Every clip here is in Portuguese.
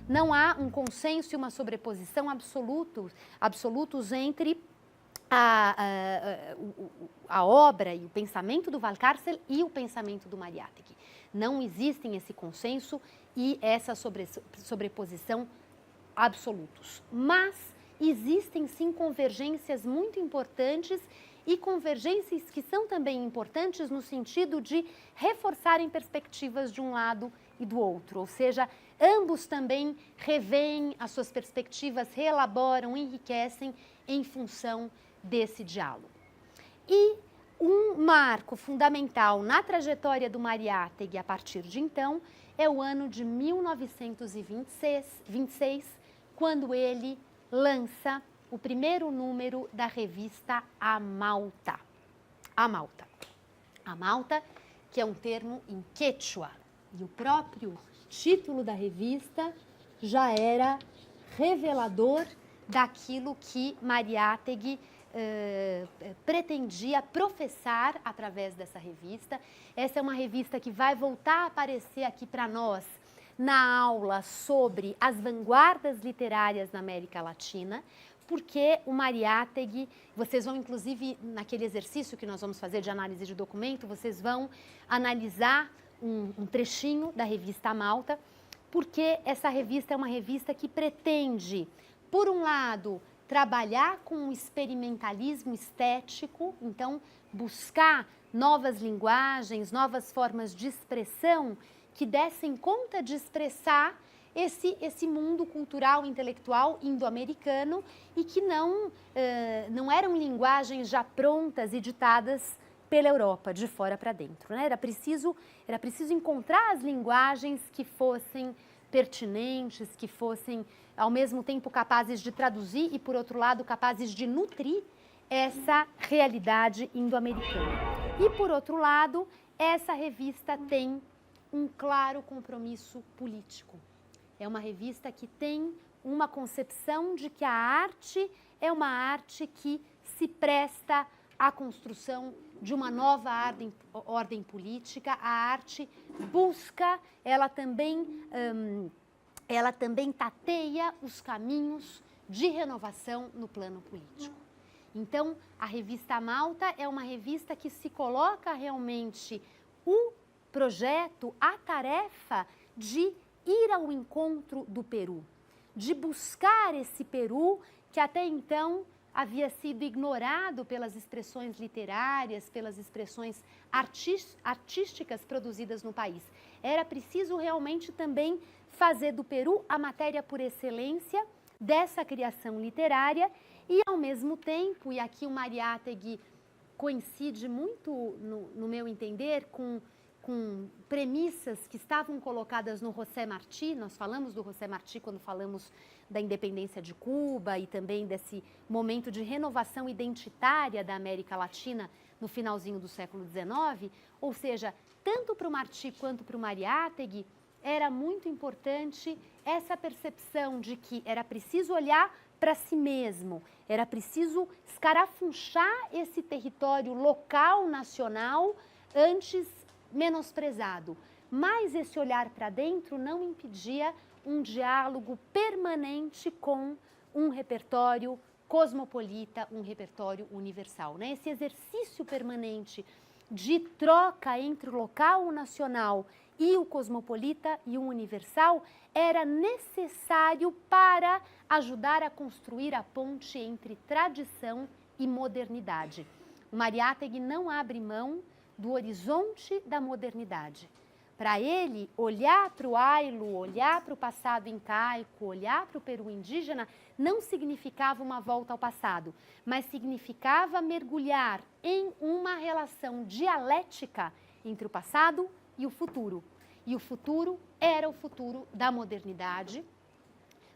não há um consenso e uma sobreposição absolutos entre a obra e o pensamento do Valcárcel e o pensamento do Mariátegui. Não existem esse consenso e essa sobreposição absolutos. Mas existem sim convergências muito importantes e convergências que são também importantes no sentido de reforçarem perspectivas de um lado e do outro, ou seja, ambos também revêem as suas perspectivas, reelaboram, enriquecem em função desse diálogo. E um marco fundamental na trajetória do Mariátegui a partir de então é o ano de 1926, quando ele lança o primeiro número da revista A Malta. A Malta. A Malta, que é um termo em quechua. E o próprio título da revista já era revelador daquilo que Mariátegui pretendia professar através dessa revista. Essa é uma revista que vai voltar a aparecer aqui para nós na aula sobre as vanguardas literárias na América Latina, porque o Mariátegui, vocês vão inclusive naquele exercício que nós vamos fazer de análise de documento, vocês vão analisar um trechinho da revista Malta, porque essa revista é uma revista que pretende, por um lado, trabalhar com o experimentalismo estético, então buscar novas linguagens, novas formas de expressão que dessem conta de expressar esse mundo cultural, intelectual indo-americano e que não eram linguagens já prontas e ditadas pela Europa, de fora para dentro, né? Era preciso encontrar as linguagens que fossem pertinentes, que fossem ao mesmo tempo capazes de traduzir e, por outro lado, capazes de nutrir essa realidade indo-americana. E, por outro lado, essa revista tem um claro compromisso político. É uma revista que tem uma concepção de que a arte é uma arte que se presta à construção de uma nova ordem política. A arte busca, ela também tateia os caminhos de renovação no plano político. Então, a revista Malta é uma revista que se coloca realmente o projeto, a tarefa de ir ao encontro do Peru, de buscar esse Peru que até então havia sido ignorado pelas expressões literárias, pelas expressões artísticas produzidas no país. Era preciso realmente também fazer do Peru a matéria por excelência dessa criação literária e, ao mesmo tempo, e aqui o Mariátegui coincide muito, no meu entender, com premissas que estavam colocadas no José Martí. Nós falamos do José Martí quando falamos da independência de Cuba e também desse momento de renovação identitária da América Latina no finalzinho do século XIX, ou seja, tanto para o Martí quanto para o Mariátegui, era muito importante essa percepção de que era preciso olhar para si mesmo, era preciso escarafunchar esse território local, nacional, antes menosprezado. Mas esse olhar para dentro não impedia um diálogo permanente com um repertório cosmopolita, um repertório universal, né? Esse exercício permanente de troca entre o local, o nacional e o cosmopolita e o universal era necessário para ajudar a construir a ponte entre tradição e modernidade. O Mariátegui não abre mão do horizonte da modernidade. Para ele, olhar para o Ailo, olhar para o passado incaico, olhar para o Peru indígena, não significava uma volta ao passado, mas significava mergulhar em uma relação dialética entre o passado e o futuro. E o futuro era o futuro da modernidade.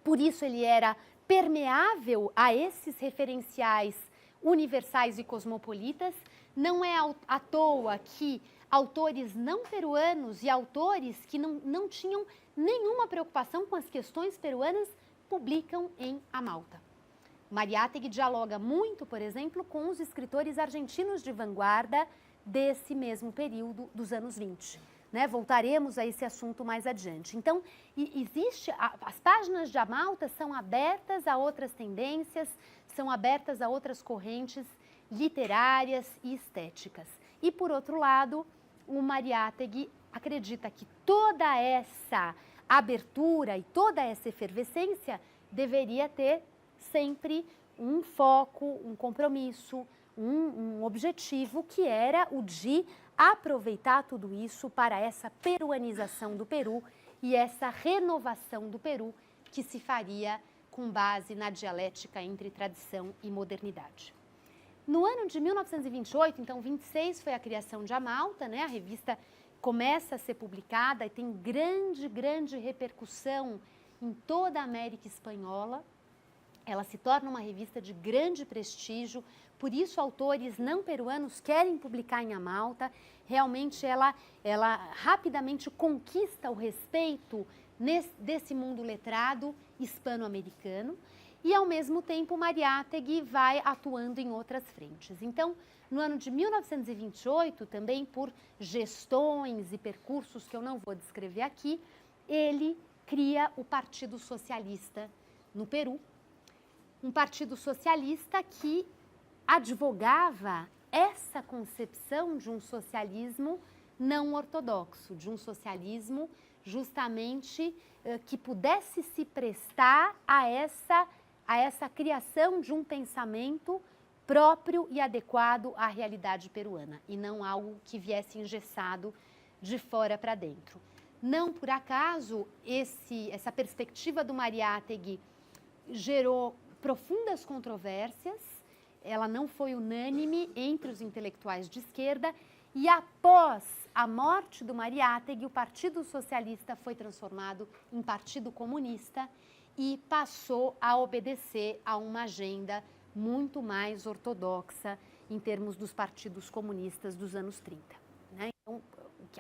Por isso ele era permeável a esses referenciais universais e cosmopolitas. Não é à toa que autores não peruanos e autores que não tinham nenhuma preocupação com as questões peruanas publicam em A Malta. Mariátegui dialoga muito, por exemplo, com os escritores argentinos de vanguarda desse mesmo período dos anos 20. né? Voltaremos a esse assunto mais adiante. Então, as páginas de Amalta são abertas a outras tendências, são abertas a outras correntes literárias e estéticas. E, por outro lado, o Mariátegui acredita que toda essa abertura e toda essa efervescência deveria ter sempre um foco, um compromisso, um objetivo, que era o de aproveitar tudo isso para essa peruanização do Peru e essa renovação do Peru que se faria com base na dialética entre tradição e modernidade. No ano de 1928, então 26 foi a criação de Amalta, né? A revista começa a ser publicada e tem grande repercussão em toda a América Espanhola. Ela se torna uma revista de grande prestígio, por isso autores não peruanos querem publicar em Amalta. Realmente ela rapidamente conquista o respeito desse mundo letrado hispano-americano e, ao mesmo tempo, Mariátegui vai atuando em outras frentes. Então, no ano de 1928, também por gestões e percursos que eu não vou descrever aqui, ele cria o Partido Socialista no Peru, um partido socialista que advogava essa concepção de um socialismo não ortodoxo, de um socialismo justamente que pudesse se prestar a essa criação de um pensamento próprio e adequado à realidade peruana, e não algo que viesse engessado de fora para dentro. Não por acaso, essa perspectiva do Mariátegui gerou profundas controvérsias, ela não foi unânime entre os intelectuais de esquerda, e após a morte do Mariátegui, o Partido Socialista foi transformado em Partido Comunista e passou a obedecer a uma agenda muito mais ortodoxa em termos dos partidos comunistas dos anos 30. Né? Então,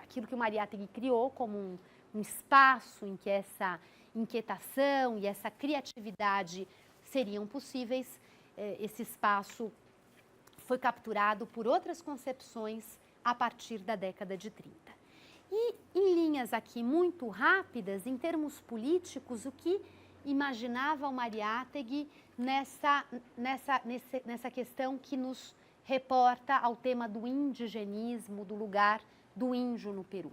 aquilo que o Mariátegui criou como um espaço em que essa inquietação e essa criatividade seriam possíveis, esse espaço foi capturado por outras concepções a partir da década de 30. E, em linhas aqui muito rápidas, em termos políticos, o que imaginava o Mariátegui nessa questão que nos reporta ao tema do indigenismo, do lugar do índio no Peru.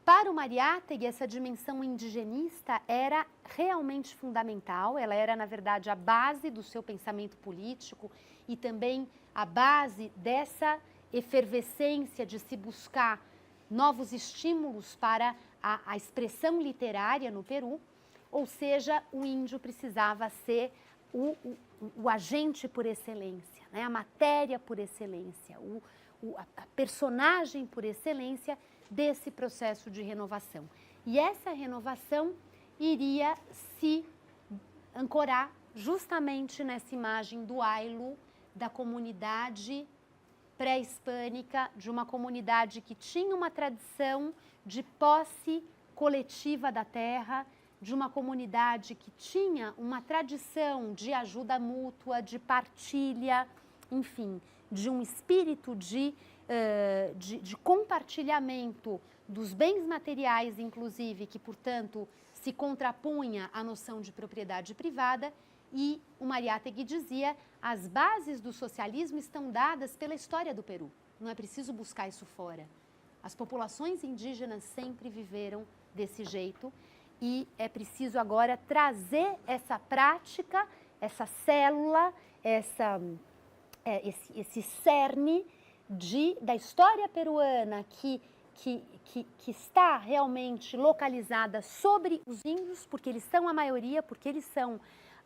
Para o Mariátegui, essa dimensão indigenista era realmente fundamental, ela era, na verdade, a base do seu pensamento político e também a base dessa efervescência de se buscar novos estímulos para a expressão literária no Peru, ou seja, o índio precisava ser o agente por excelência, né? A matéria por excelência, a personagem por excelência desse processo de renovação. E essa renovação iria se ancorar justamente nessa imagem do Ayllu, da comunidade pré-hispânica, de uma comunidade que tinha uma tradição de posse coletiva da terra, de uma comunidade que tinha uma tradição de ajuda mútua, de partilha, enfim, de um espírito de compartilhamento dos bens materiais, inclusive, que, portanto, se contrapunha à noção de propriedade privada. E o Mariátegui dizia: as bases do socialismo estão dadas pela história do Peru, não é preciso buscar isso fora. As populações indígenas sempre viveram desse jeito e é preciso agora trazer essa prática, essa célula, esse cerne da história peruana que está realmente localizada sobre os índios, porque eles são a maioria, porque eles são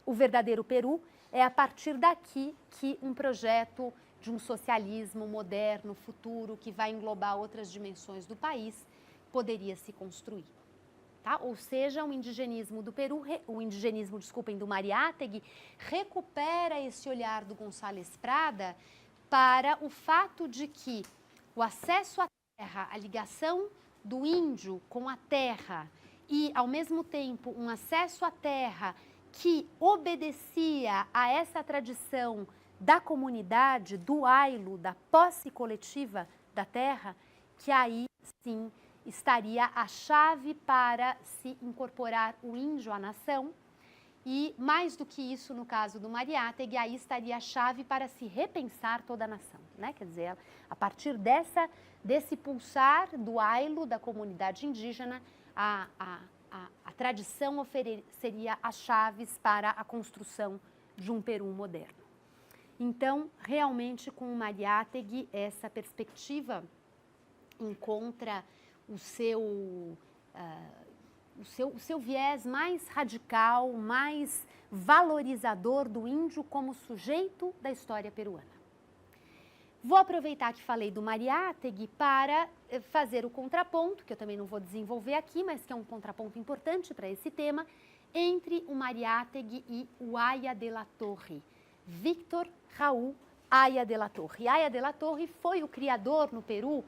o verdadeiro Peru. É a partir daqui que um projeto de um socialismo moderno, futuro, que vai englobar outras dimensões do país, poderia se construir. Tá? Ou seja, o indigenismo do Peru, do Mariátegui, recupera esse olhar do Gonçalves Prada para o fato de que o acesso à terra, a ligação do índio com a terra e, ao mesmo tempo, um acesso à terra que obedecia a essa tradição da comunidade, do Ayllu, da posse coletiva da terra, que aí sim estaria a chave para se incorporar o índio à nação. E, mais do que isso, no caso do Mariátegui, aí estaria a chave para se repensar toda a nação, né? Quer dizer, a partir desse pulsar do ailo da comunidade indígena, a tradição ofereceria as chaves para a construção de um Peru moderno. Então, realmente, com o Mariátegui, essa perspectiva encontra o seu viés mais radical, mais valorizador do índio como sujeito da história peruana. Vou aproveitar que falei do Mariátegui para fazer o contraponto, que eu também não vou desenvolver aqui, mas que é um contraponto importante para esse tema, entre o Mariátegui e o Aya de la Torre, Víctor Raul Aya de la Torre. Aya de la Torre foi o criador no Peru,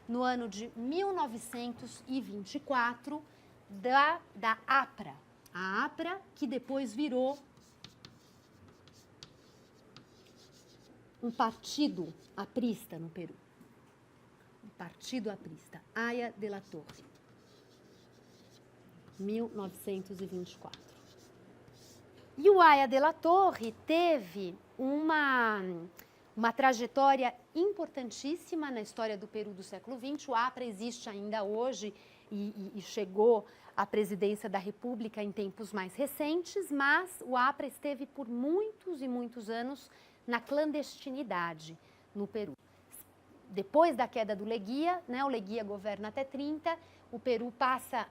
no ano de 1924, da APRA. A APRA, que depois virou um partido aprista no Peru. Um partido aprista. Aya de la Torre. 1924. E o Aya de la Torre teve uma trajetória importantíssima na história do Peru do século XX. O APRA existe ainda hoje e chegou à presidência da República em tempos mais recentes, mas o APRA esteve por muitos e muitos anos na clandestinidade no Peru. Depois da queda do Leguia, né, o Leguia governa até 30, o Peru passa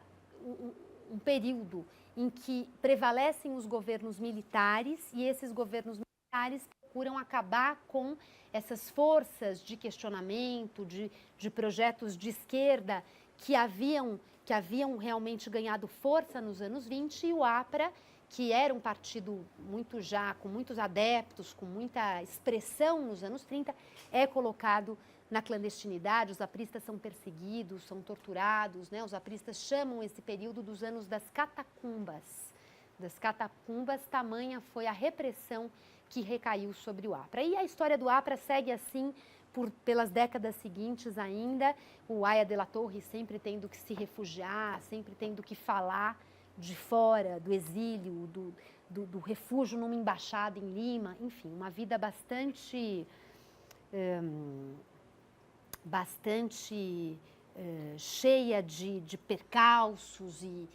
um período em que prevalecem os governos militares e esses governos militares procuram acabar com essas forças de questionamento, de projetos de esquerda que haviam realmente ganhado força nos anos 20, e o APRA, que era um partido com muitos adeptos, com muita expressão nos anos 30, é colocado na clandestinidade. Os apristas são perseguidos, são torturados, né? Os apristas chamam esse período dos anos das catacumbas. Tamanha foi a repressão que recaiu sobre o APRA. E a história do APRA segue assim pelas décadas seguintes ainda, o Aya de la Torre sempre tendo que se refugiar, sempre tendo que falar de fora, do exílio, do refúgio numa embaixada em Lima, enfim, uma vida bastante cheia de percalços e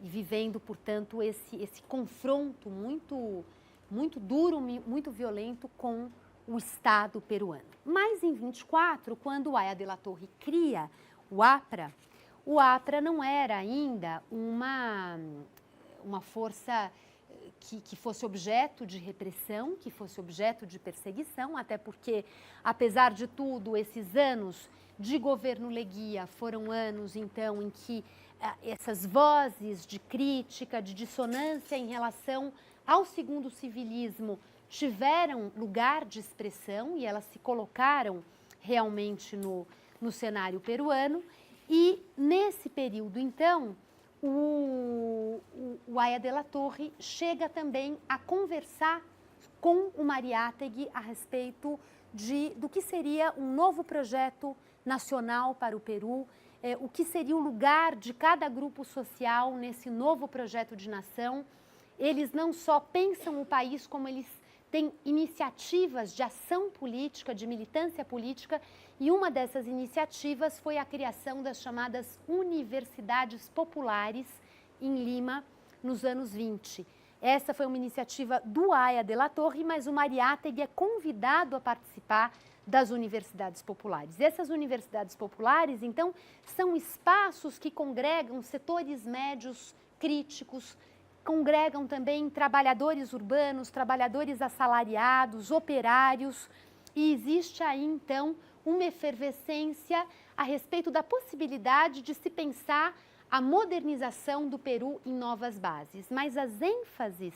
vivendo, portanto, esse confronto muito duro, muito violento com o Estado peruano. Mas em 24, quando o Aya de la Torre cria o APRA não era ainda uma força que fosse objeto de repressão, que fosse objeto de perseguição, até porque, apesar de tudo, esses anos de governo Leguia foram anos, então, em que essas vozes de crítica, de dissonância em relação ao segundo civilismo tiveram lugar de expressão e elas se colocaram realmente no cenário peruano. E nesse período, então, o Aya de la Torre chega também a conversar com o Mariátegui a respeito do que seria um novo projeto nacional para o Peru, o que seria o lugar de cada grupo social nesse novo projeto de nação. Eles não só pensam o país, como eles têm iniciativas de ação política, de militância política, e uma dessas iniciativas foi a criação das chamadas universidades populares em Lima, nos anos 20. Essa foi uma iniciativa do Aya de la Torre, mas o Mariátegui é convidado a participar das universidades populares. Essas universidades populares, então, são espaços que congregam setores médios críticos, congregam também trabalhadores urbanos, trabalhadores assalariados, operários, e existe aí, então, uma efervescência a respeito da possibilidade de se pensar a modernização do Peru em novas bases. Mas as ênfases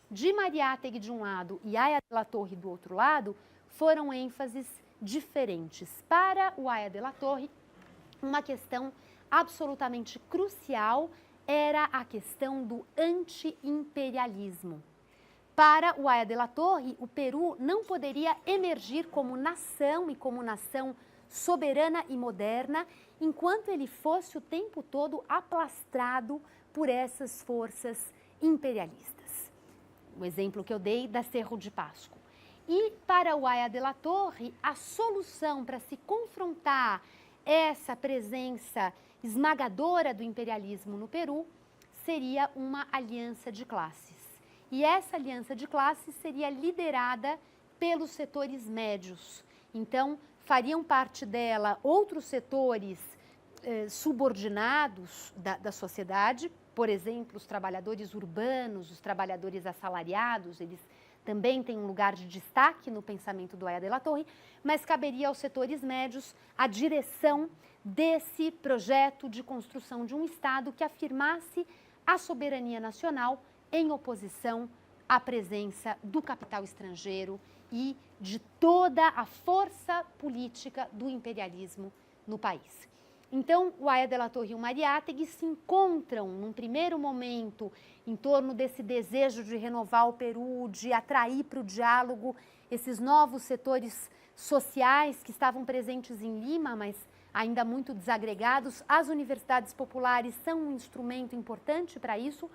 de Mariátegui de um lado e Aya de la Torre do outro lado foram ênfases diferentes. Para o Aya de la Torre, uma questão absolutamente crucial era a questão do anti-imperialismo. Para o Aya de la Torre, o Peru não poderia emergir como nação e como nação soberana e moderna, enquanto ele fosse o tempo todo aplastrado por essas forças imperialistas. O exemplo que eu dei da Cerro de Pasco. E para o Aya de la Torre, a solução para se confrontar essa presença esmagadora do imperialismo no Peru seria uma aliança de classes. E essa aliança de classes seria liderada pelos setores médios. Então, fariam parte dela outros setores subordinados da sociedade, por exemplo, os trabalhadores urbanos, os trabalhadores assalariados, eles também têm um lugar de destaque no pensamento do Aya de la Torre, mas caberia aos setores médios a direção desse projeto de construção de um Estado que afirmasse a soberania nacional em oposição à presença do capital estrangeiro e de toda a força política do imperialismo no país. Então, o Aya de la Torre e o Mariátegui se encontram, num primeiro momento, em torno desse desejo de renovar o Peru, de atrair para o diálogo esses novos setores sociais que estavam presentes em Lima, mas ainda muito desagregados. As universidades populares são um instrumento importante para isso,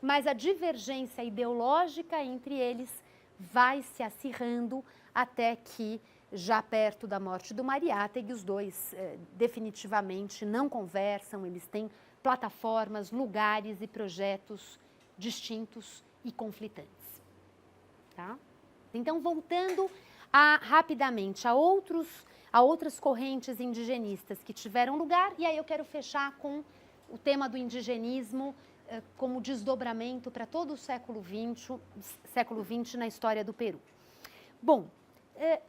mas a divergência ideológica entre eles vai se acirrando até que, já perto da morte do Mariátegui, os dois definitivamente não conversam, eles têm plataformas, lugares e projetos distintos e conflitantes. Tá? Então, voltando rapidamente a outras correntes indigenistas que tiveram lugar, e aí eu quero fechar com o tema do indigenismo como desdobramento para todo o século XX na história do Peru. Bom,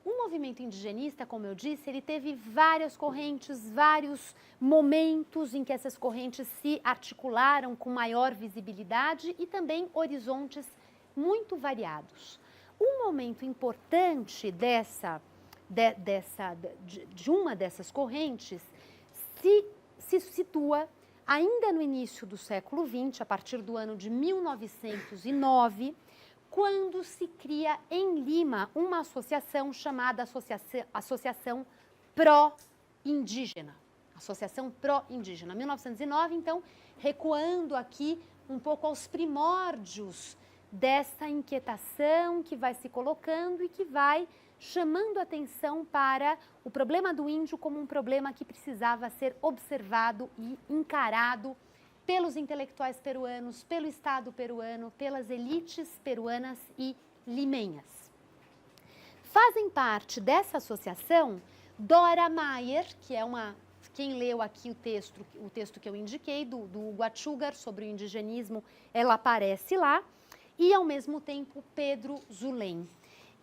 o movimento indigenista, como eu disse, ele teve várias correntes, vários momentos em que essas correntes se articularam com maior visibilidade e também horizontes muito variados. Um momento importante de uma dessas correntes se situa ainda no início do século XX, a partir do ano de 1909, quando se cria em Lima uma associação chamada Associação Pró-Indígena. Associação Pró-Indígena. 1909, então, recuando aqui um pouco aos primórdios dessa inquietação que vai se colocando e que vai chamando atenção para o problema do índio como um problema que precisava ser observado e encarado pelos intelectuais peruanos, pelo Estado peruano, pelas elites peruanas e limenhas. Fazem parte dessa associação Dora Mayer, que é quem leu aqui o texto que eu indiquei, do Hugo Achugar, sobre o indigenismo, ela aparece lá, e ao mesmo tempo Pedro Zulem.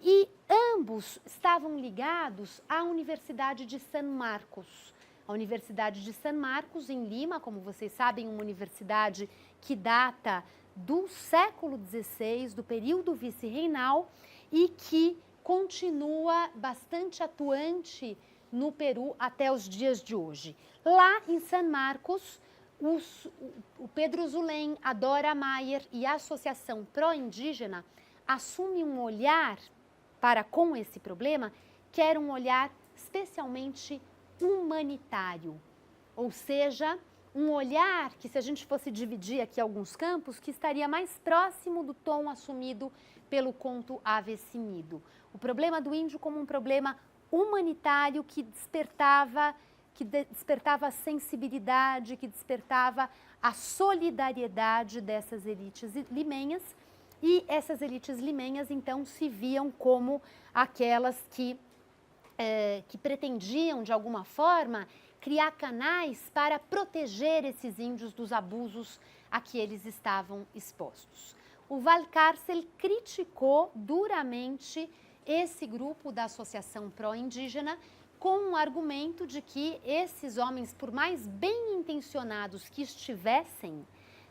E ambos estavam ligados à Universidade de San Marcos. A Universidade de San Marcos, em Lima, como vocês sabem, uma universidade que data do século XVI, do período vice-reinal, e que continua bastante atuante no Peru até os dias de hoje. Lá em San Marcos, o Pedro Zulem, a Dora Mayer e a Associação Pró-Indígena assumem um olhar para com esse problema, que era um olhar especialmente humanitário, ou seja, um olhar que, se a gente fosse dividir aqui alguns campos, que estaria mais próximo do tom assumido pelo conto Ave Simido. O problema do índio como um problema humanitário que despertava a sensibilidade, que despertava a solidariedade dessas elites limenhas, e essas elites limenhas, então, se viam como aquelas que pretendiam, de alguma forma, criar canais para proteger esses índios dos abusos a que eles estavam expostos. O Valcárcel criticou duramente esse grupo da Associação Pró-Indígena com o argumento de que esses homens, por mais bem intencionados que estivessem,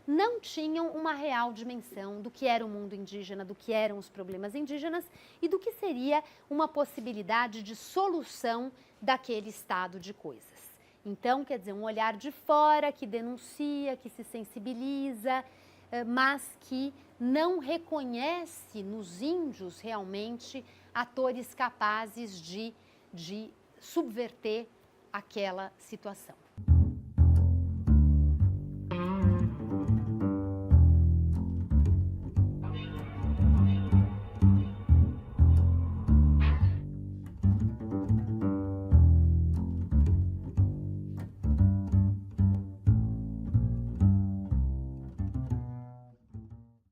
não tinham uma real dimensão do que era o mundo indígena, do que eram os problemas indígenas e do que seria uma possibilidade de solução daquele estado de coisas. Então, quer dizer, um olhar de fora que denuncia, que se sensibiliza, mas que não reconhece nos índios realmente atores capazes de subverter aquela situação.